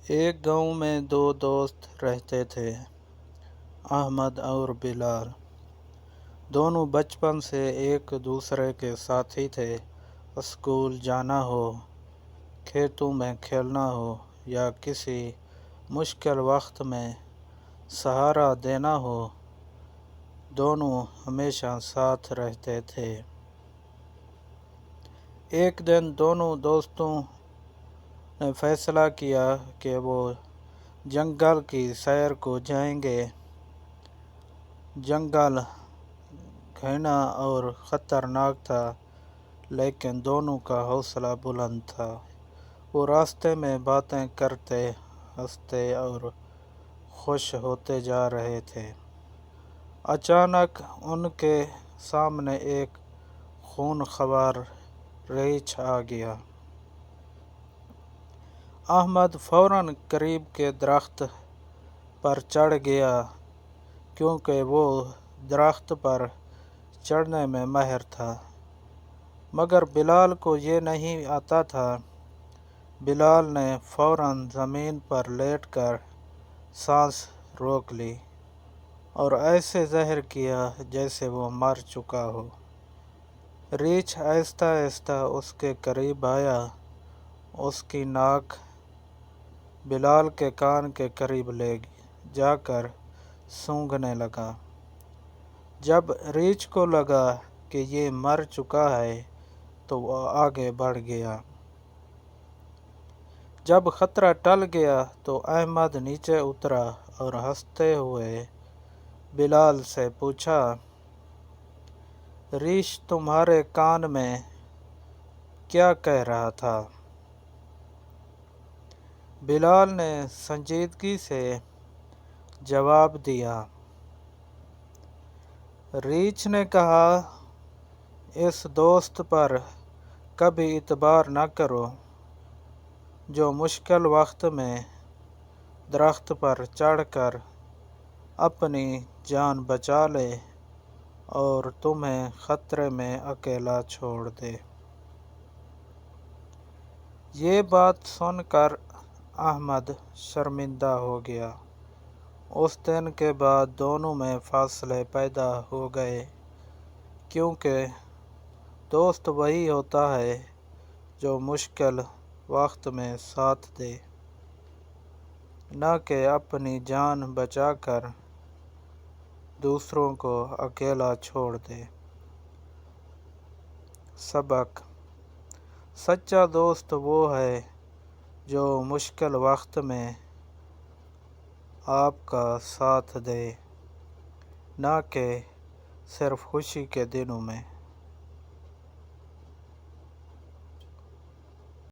ایک گاؤں میں دو دوست رہتے تھے، احمد اور بلال۔ دونوں بچپن سے ایک دوسرے کے ساتھی تھے۔ اسکول جانا ہو، کھیتوں میں کھیلنا ہو یا کسی مشکل وقت میں سہارا دینا ہو، دونوں ہمیشہ ساتھ رہتے تھے۔ ایک دن دونوں دوستوں نے فیصلہ کیا کہ وہ جنگل کی سیر کو جائیں گے۔ جنگل گھنا اور خطرناک تھا، لیکن دونوں کا حوصلہ بلند تھا۔ وہ راستے میں باتیں کرتے، ہنستے اور خوش ہوتے جا رہے تھے۔ اچانک ان کے سامنے ایک خونخوار ریچھ آ گیا۔ احمد فوراً قریب کے درخت پر چڑھ گیا، کیونکہ وہ درخت پر چڑھنے میں ماہر تھا، مگر بلال کو یہ نہیں آتا تھا۔ بلال نے فوراً زمین پر لیٹ کر سانس روک لی اور ایسے ظاہر کیا جیسے وہ مر چکا ہو۔ ریچھ آہستہ آہستہ اس کے قریب آیا۔ اس کی ناک بلال کے کان کے قریب لے جا کر سونگھنے لگا۔ جب ریچھ کو لگا کہ یہ مر چکا ہے تو وہ آگے بڑھ گیا۔ جب خطرہ ٹل گیا تو احمد نیچے اترا اور ہنستے ہوئے بلال سے پوچھا، ریچھ تمہارے کان میں کیا کہہ رہا تھا؟ بلال نے سنجیدگی سے جواب دیا، ریچھ نے کہا، اس دوست پر کبھی اعتبار نہ کرو جو مشکل وقت میں درخت پر چڑھ کر اپنی جان بچا لے اور تمہیں خطرے میں اکیلا چھوڑ دے۔ یہ بات سن کر احمد شرمندہ ہو گیا۔ اس دن کے بعد دونوں میں فاصلے پیدا ہو گئے، کیونکہ دوست وہی ہوتا ہے جو مشکل وقت میں ساتھ دے، نہ کہ اپنی جان بچا کر دوسروں کو اکیلا چھوڑ دے۔ سبق: سچا دوست وہ ہے جو مشکل وقت میں آپ کا ساتھ دے، نہ کہ صرف خوشی کے دنوں میں۔